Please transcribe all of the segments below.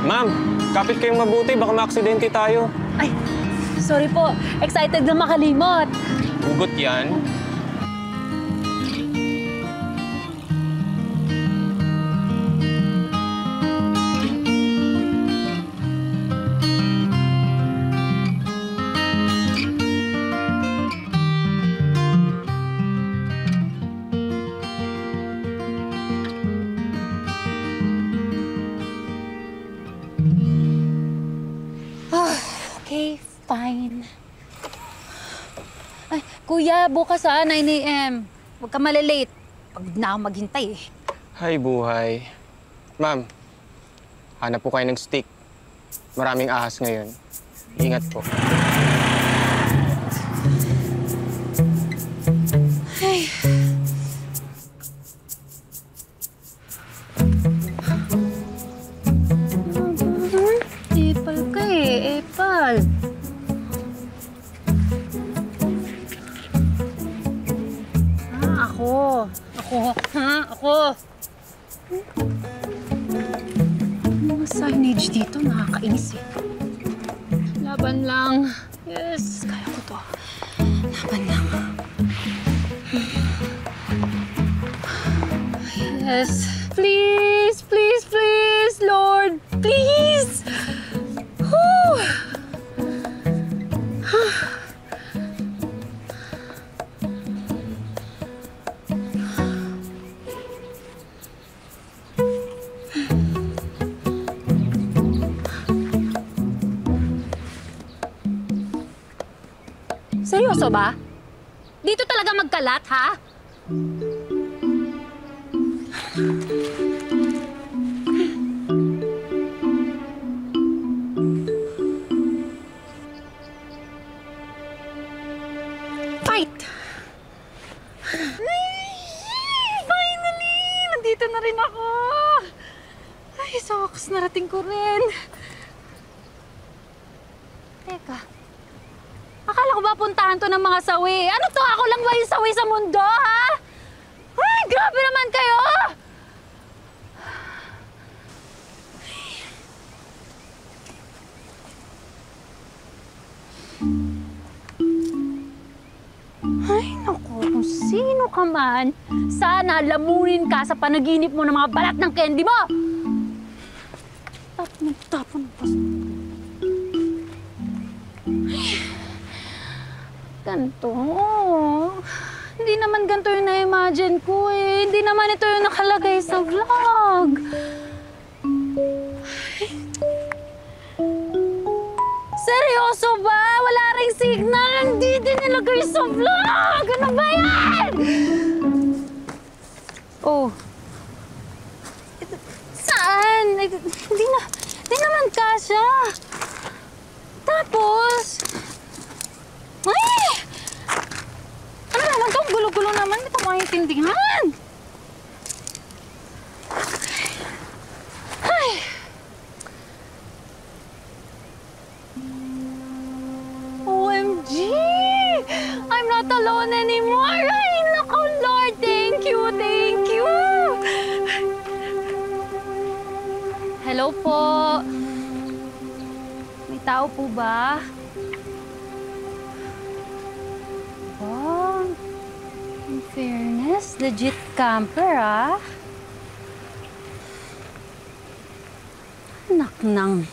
Ma'am, kapit kayong mabuti. Baka maaksidente tayo. Ay, sorry po. Excited na makalimot. Hugot yan. Okay, fine. Ay, kuya, bukas 9 a.m. Huwag ka malilate. Pagod na ako maghintay eh. Hay buhay. Ma'am, hanap po kayo ng stick. Maraming ahas ngayon. Ingat po. Ay. Epal ka eh, epal. Ako. Mga signage dito, nakakainis eh. Laban lang. Yes, kaya ko to. Laban lang. Yes. Please, please, please, Lord. Please! Whew. Seryoso ba? Dito talaga magkalat, ha? Fight! Finally! Nandito na rin ako! Ay, sa wakas narating ko rin. Teka. Akala ko ba puntahan to ng mga sawi? Ano to? Ako lang ba yung sawi sa mundo, ha? Ay, grabe naman kayo! Ay, naku, kung sino ka man, sana lamunin ka sa panaginip mo ng mga balat ng candy mo! Tapon pa. Ganto. Hindi naman ganito yung na-imagine ko eh. Hindi naman ito yung nakalagay sa vlog. Seryoso ba? Wala ring signal. Hindi din nilagay sa vlog. Ano ba yan? Oh. Saan? Hindi naman kasya. Tapos... Ay! Ano naman to? Gulo-gulo naman. Hindi ko maintindihan. Ay! OMG! I'm not alone anymore! Ay, naku, Lord! Thank you! Thank you! Hello po. May tao po ba? Oh, in fairness, legit camper, ah. Anak nang.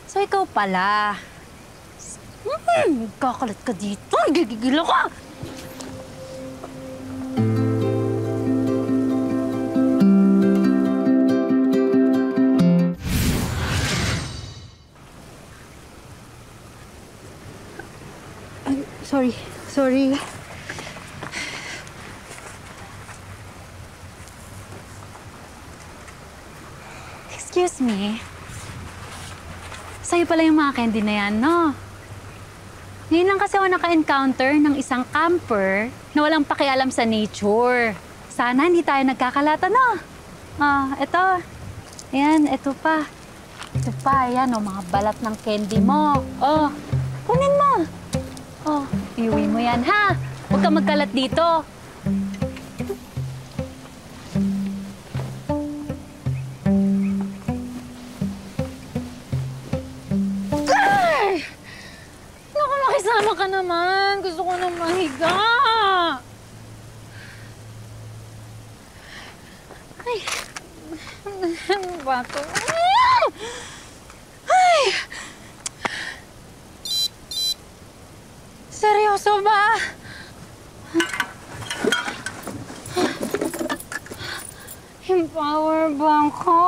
So, ikaw pala. Kakalat ka dito. Gigigil ako. Ay, sorry. Excuse me. Sa'yo pala yung mga candy na yan, no? Ngayon lang kasi ako naka-encounter ng isang camper na walang pakialam sa nature. Sana hindi tayo nagkakalata, no? Eto. Ayan, eto pa. Ito pa, ayan, mga balat ng candy mo. Kunin mo. Iuwi mo yan, ha? Huwag ka magkalat dito. naman. Gusto ko na mahiga. Ay. Ano ba ito? Ay! Seryoso ba? Yung power bank ko.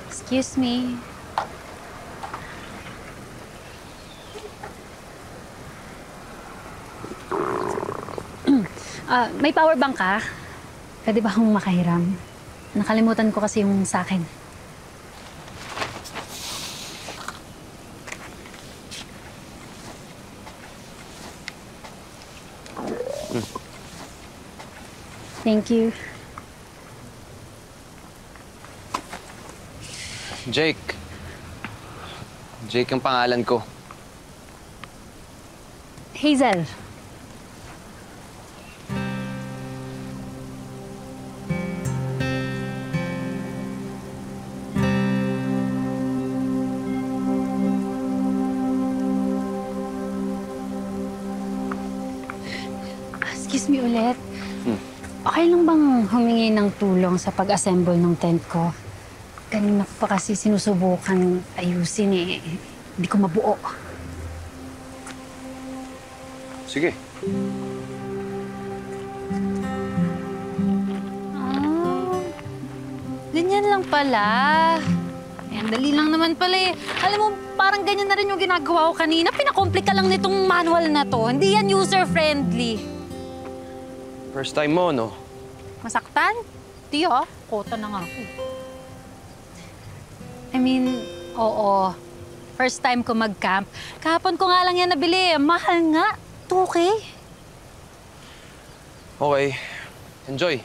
Excuse me. May power bank ka? Pwede ba akong makahiram? Nakalimutan ko kasi yung sa akin. Thank you. Jake. Jake ang pangalan ko. Hazel. Excuse me ulit. Okay lang bang humingi ng tulong sa pag-assemble ng tent ko? Kanina ko pa kasi sinusubukan ayusin eh. Hindi ko mabuo. Sige. Ganyan lang pala. Ayan, dali lang naman pala eh. Alam mo, parang ganyan na rin yung ginagawa ko kanina. Pinakomplika lang nitong manual na to. Hindi yan user-friendly. First time mo, no? Masaktan? Di ah. Kota na nga ako. I mean, oo. First time ko mag-camp. Kahapon ko nga lang yan nabili. Mahal nga. 2K. Okay. Enjoy.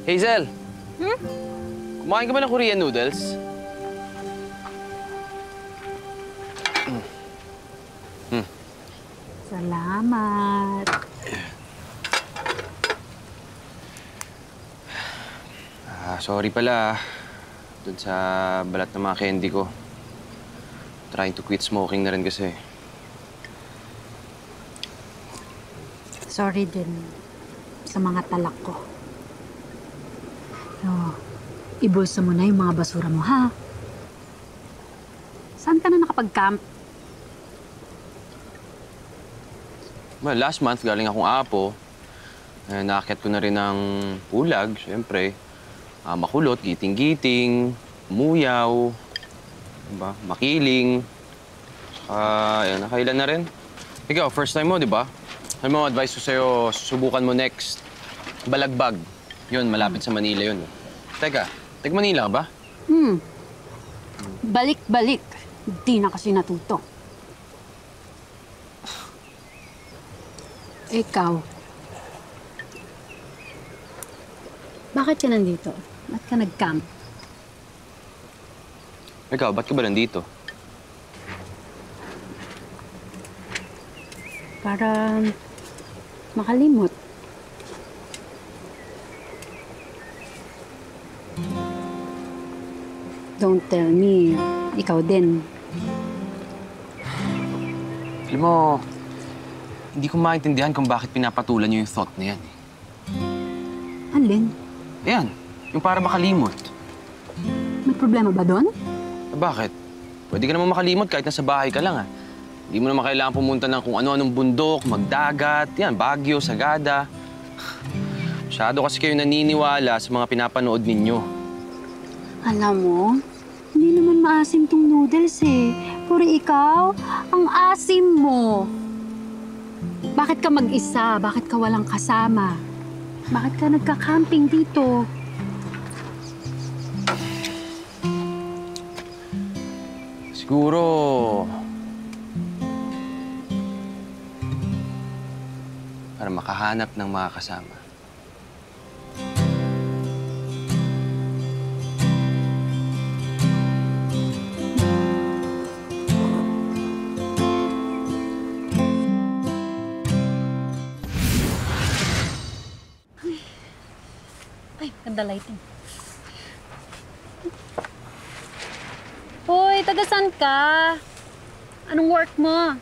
Hazel! Kumain ka ba ng Korean noodles? Salamat. Sorry pala. Doon sa balat ng mga candy ko. Trying to quit smoking na rin kasi. Sorry din sa mga talak ko. No, ibulsa mo na yung mga basura mo, ha? Saan ka na nakapag-camp? Well, last month, galing akong Apo. Naakyat ko na rin ng Pulag, syempre. Makulot, giting-giting, umuyaw, diba? Makiling. Saka, nakailan na rin. Ikaw, first time mo, di ba? Ano mo, advice ko sa'yo, subukan mo next. Balagbag. Yun, malapit sa Manila yun. Teka, Manila ka ba? Balik-balik. Di na kasi natuto. Ikaw, bakit ka nandito? Ba't ka nag-camp? Ikaw, ba't ka ba nandito? Para makalimot. Don't tell me, ikaw din. Alam mo, hindi ko maintindihan kung bakit pinapatulan niyo yung thought na yan. Alin? Ayan, yung para makalimot. May problema ba doon? Bakit? Pwede ka naman makalimot kahit nasa bahay ka lang, Hindi mo naman kailangan pumunta ng kung ano-anong bundok, magdagat, yan, Baguio, Sagada. Masyado kasi kayo naniniwala sa mga pinapanood ninyo. Alam mo, hindi naman maasim tong noodles eh. Puro ikaw, ang asim mo. Bakit ka mag-isa? Bakit ka walang kasama? Bakit ka nagka-camping dito? Siguro... para makahanap ng mga kasama. for the lighting. Hoy, taga saan ka? Anong work mo?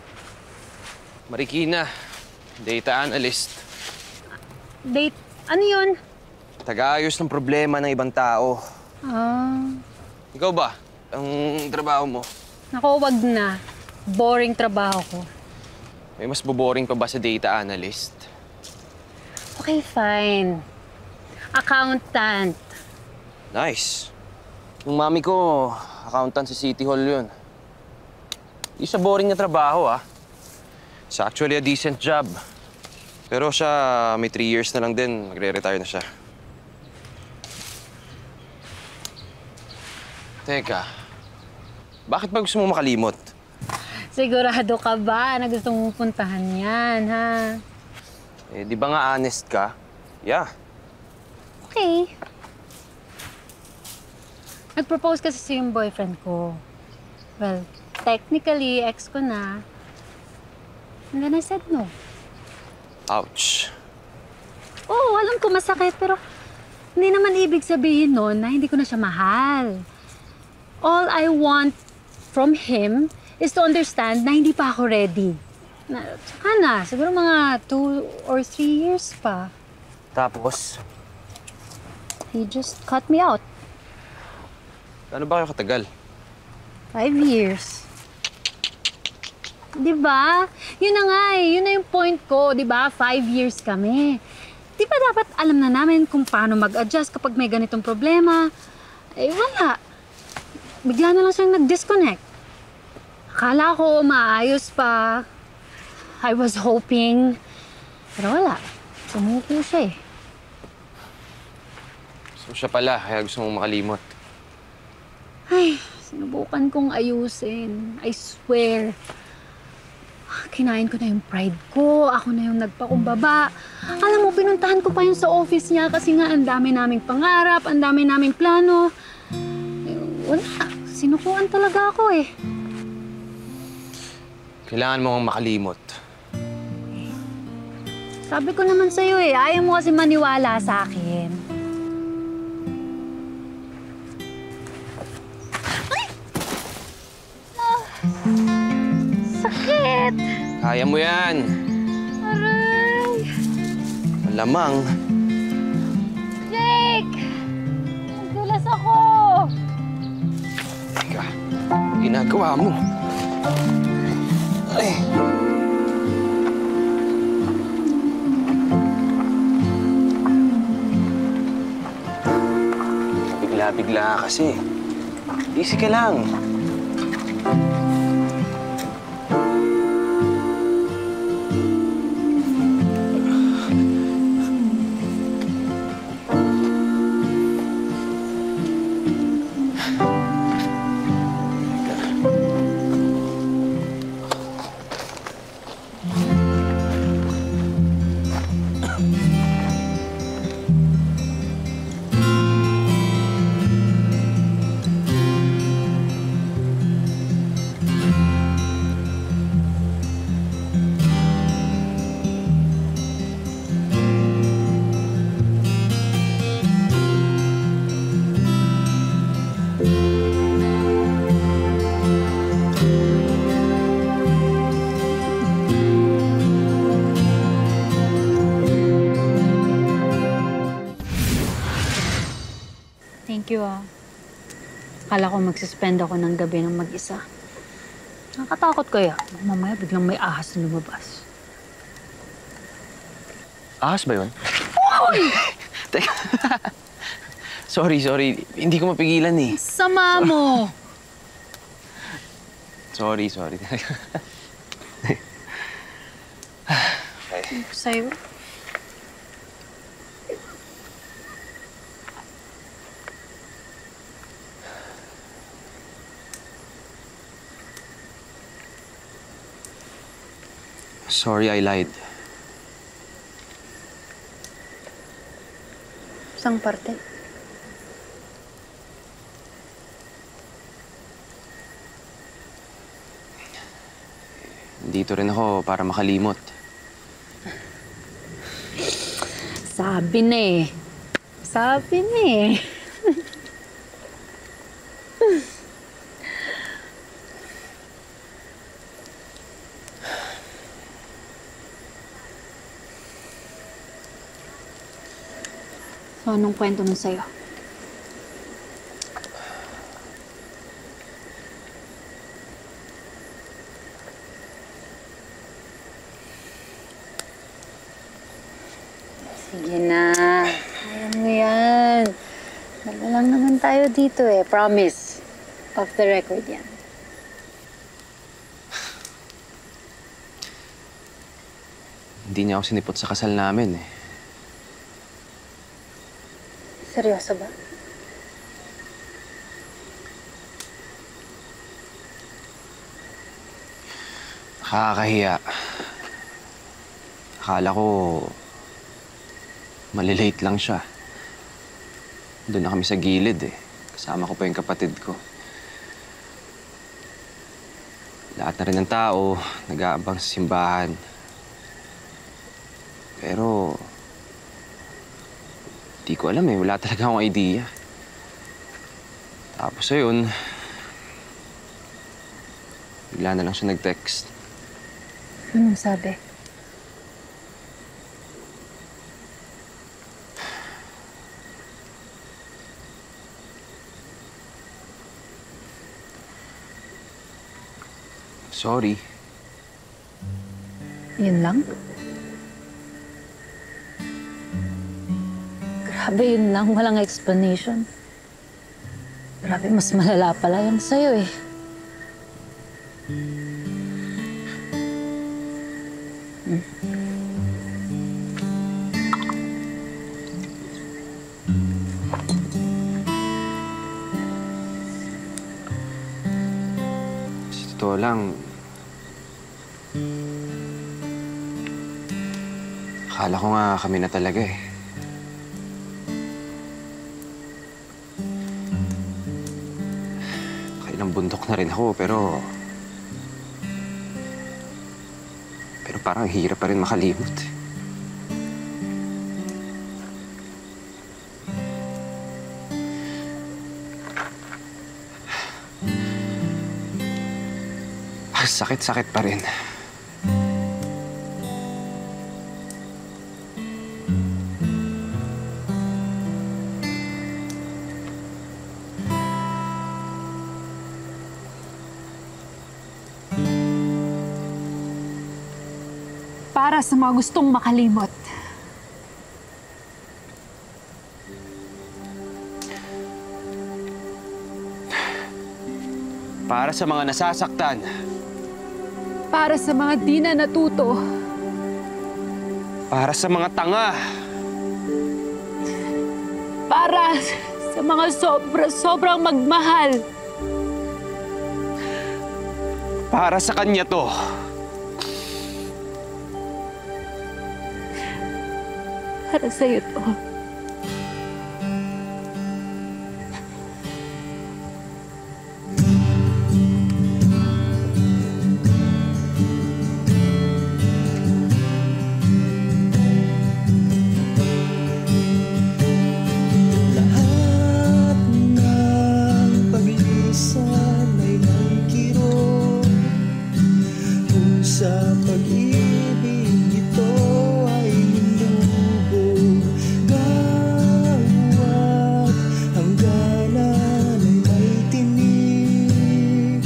Marikina, data analyst. Date? Ano yun? Taga-ayos ng problema ng ibang tao. Ah, Ikaw ba? Ang trabaho mo? naku, wag na. Boring trabaho ko. May mas boboring pa ba sa data analyst? Okay, fine. Accountant. Nice. Yung mami ko, accountant sa City Hall yun. Di siya boring na trabaho, ah. It's actually a decent job. Pero siya, may 3 years na lang din, magre-retire na siya. Teka, bakit ba gusto mo makalimot? Sigurado ka ba na gusto mong puntahan yan, ha? Eh, di ba nga honest ka? Yeah. Okay. Nag-propose kasi sa yung boyfriend ko. Well, technically, ex ko na. And then I said no. Ouch. Oo, alam ko masakit, pero hindi naman ibig sabihin nun na hindi ko na siya mahal. All I want from him is to understand na hindi pa ako ready. Tsaka na, siguro mga 2 or 3 years pa. Tapos, He just cut me out. ano ba kayo katagal? 5 years. Diba? Yun na nga eh. Yun na yung point ko. Diba? 5 years kami. Di ba dapat alam na namin kung paano mag-adjust kapag may ganitong problema? Eh, wala. Bigla na lang siyang nag-disconnect. Akala ko maayos pa. I was hoping. Pero wala. Sumuko siya eh. So siya pala, kaya gusto mong makalimot. Ay, sinubukan kong ayusin. I swear. Kinain ko na yung pride ko. Ako na yung nagpakumbaba. Alam mo, pinuntahan ko pa yun sa office niya kasi nga ang dami naming pangarap, ang dami naming plano. Eh, wala. Sinukuan talaga ako eh. Kailangan mo kang makalimot. Sabi ko naman sa'yo eh, ayaw mo kasi maniwala sa akin. Ay! Ah, sakit! Kaya mo yan. Aray! Malamang. Jake! Nagulas ako! Teka, ginagawa mo. Ay. Bigla-bigla kasi. Easy ka lang. Thank you ah. Akala ko magsuspend ako ng gabi ng mag-isa. Nakakatakot kaya. Mamaya biglang may ahas na lumabas. Ahas ba yun? Teka. Sorry. Hindi ko mapigilan eh. Sama mo! Sorry. Sa'yo. Sorry, I lied. Isang parte. Dito rin ako para makalimot. Sabi na eh. Sabi niya eh. So, anong kwento nun sa'yo? Sige na. Kaya mo yan. Dala lang naman tayo dito eh. Promise. Off the record yan. Hindi niya ako sinipot sa kasal namin eh. Seryoso ba? Nakakahiya. Akala ko malilate lang siya. Doon na kami sa gilid eh. Kasama ko pa yung kapatid ko. Lahat na rin ng tao nag-aabang sa simbahan. Pero di ko alam eh. Wala talaga akong idea. Tapos ayun, bigla na lang siya nag-text. Anong sabi? Sorry. Yun lang? Grabe, yun lang. Walang explanation. Grabe, mas malala pala yan sa'yo eh. Sa totoo lang, akala ko nga kami na talaga eh. Kailang bundok na rin ako, pero parang hirap pa rin makalimot. Sakit-sakit pa rin. Para sa mga gustong makalimot. Para sa mga nasasaktan. Para sa mga di na natuto. Para sa mga tanga. Para sa mga sobrang magmahal. Para sa kanya to. Para sa'yo to. Lahat ng paglisan ay may kirot. Kung sa pag-ibig ito ay lubog, bawat hangganan ay may tinig.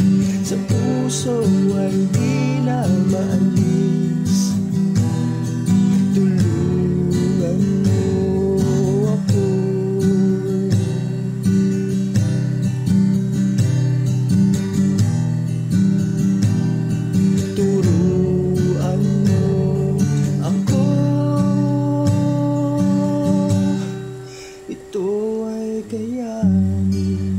Sa puso ay di na maalis. Tulungan mo ako. Turuan mo ako. Ito ay kayanin.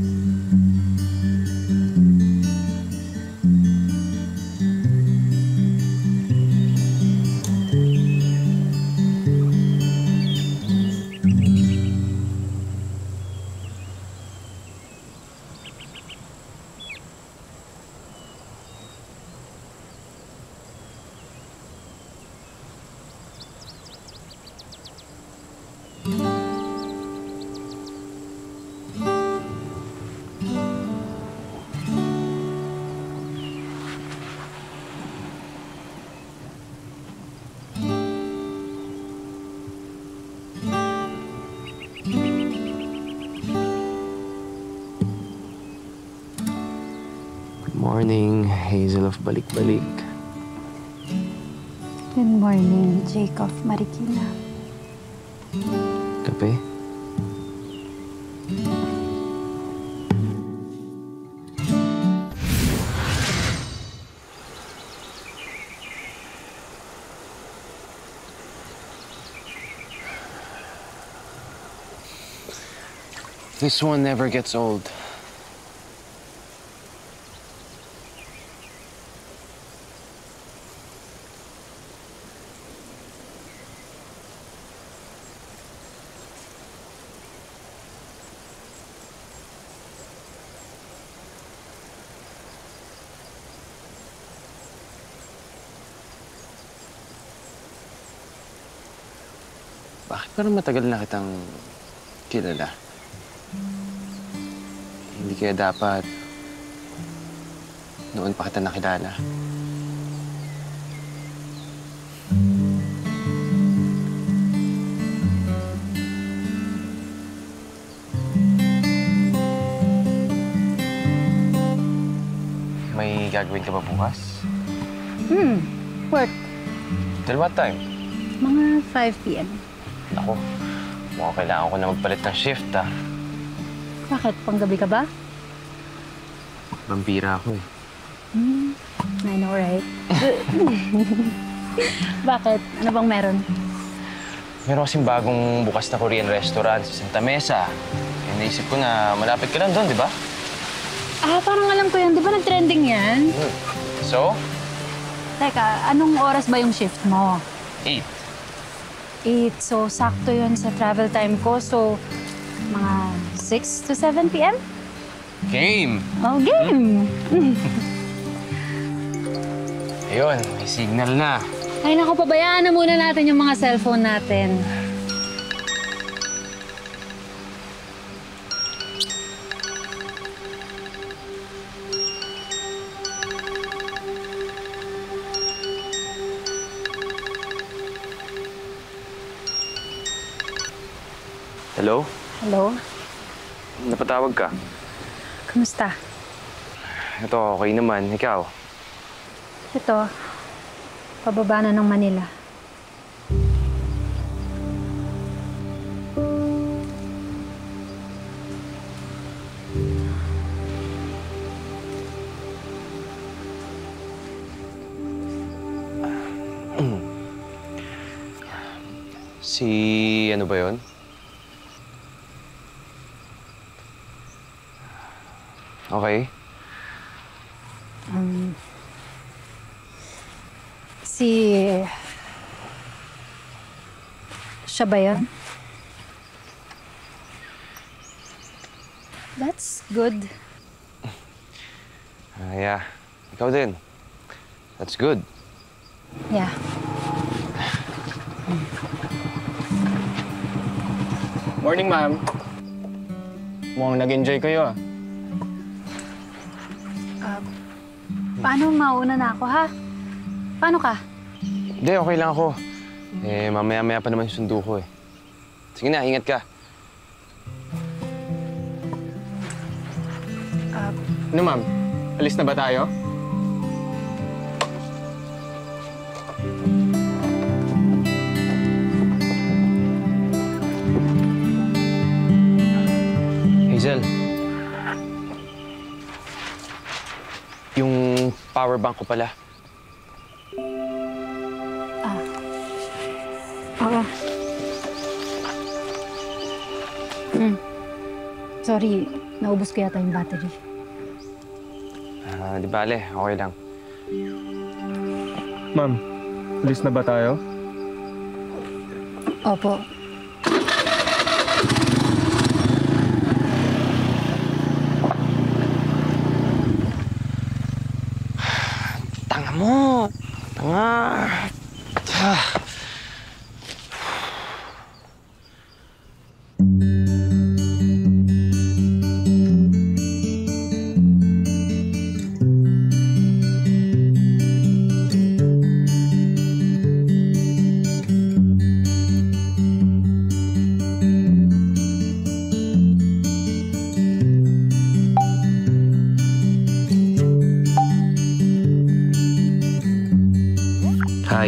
Morning, Hazel of Balik-Balik. Good morning, Jacob Marikina. Kape? This one never gets old. Bakit parang matagal na kitang kilala? Hindi kaya dapat noon pa kita nakilala. May gagawin ka ba bukas? Work. Till what time? Mga 5 p.m. Ako, mukhang kailangan ko na magpalit ng shift, ah. Bakit? Panggabi ka ba? Vampira ako, eh. I know, right? Bakit? Ano bang meron? Meron kasing bagong bukas na Korean restaurant sa Santa Mesa. Eh, naisip ko na malapit ka lang doon, di ba? Ah, parang alam ko yan. Di ba nag-trending yan? So? Teka, anong oras ba yung shift mo? 8. 8. So, sakto yun sa travel time ko. So, mga 6 to 7 p.m.? Game! Oh, game! Ayun, may signal na. Ay, naku, pabayaan na muna natin yung mga cellphone natin. Hello? Hello? Napatawag ka? Kamusta? Ito, okay naman. Ikaw? Ito, pababa na ng Manila. Si... ano ba yun? Okay. Siya ba yun? That's good. Yeah. Ikaw din. That's good. Yeah. Morning, ma'am. Mukhang nag-enjoy kayo, ah. Paano mauna na ako, ha? Paano ka? Hindi, okay lang ako. Eh, mamaya-maya pa naman yung sundo ko, eh. Sige na, ingat ka. Ano, ma'am? Alis na ba tayo? Hazel. Yung power bank ko pala. Oo. Sorry, naubos ko yata yung battery. Di bale, okay lang. Ma'am, alis na ba tayo? Opo. Tanga mo! Tanga!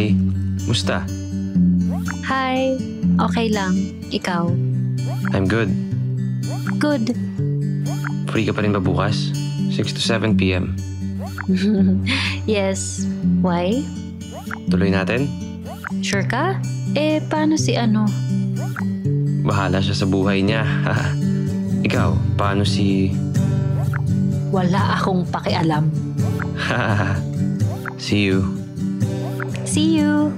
Hi. Musta? Hi. Okay lang. Ikaw? I'm good. Good. Free ka pa rin ba bukas? 6 to 7 p.m. Yes. Why? Tuloy natin? Sure ka? Paano si ano? Bahala siya sa buhay niya. Ikaw, paano si... Wala akong pakialam. See you. See you.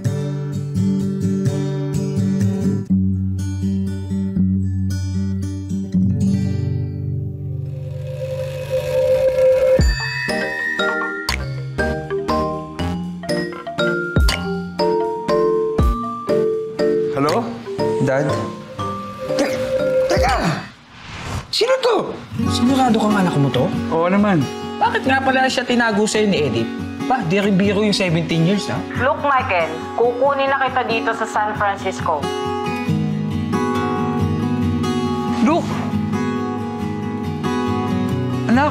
Hello? Dad? Teka! Sino to? Sigurado kang anak mo to? Oo naman. Bakit nga pala siya tinago sa'yo ni Edith? Ba, di rin biro yung 17 years, ha? Look, Michael, kukunin na kita dito sa San Francisco. Look! Anak,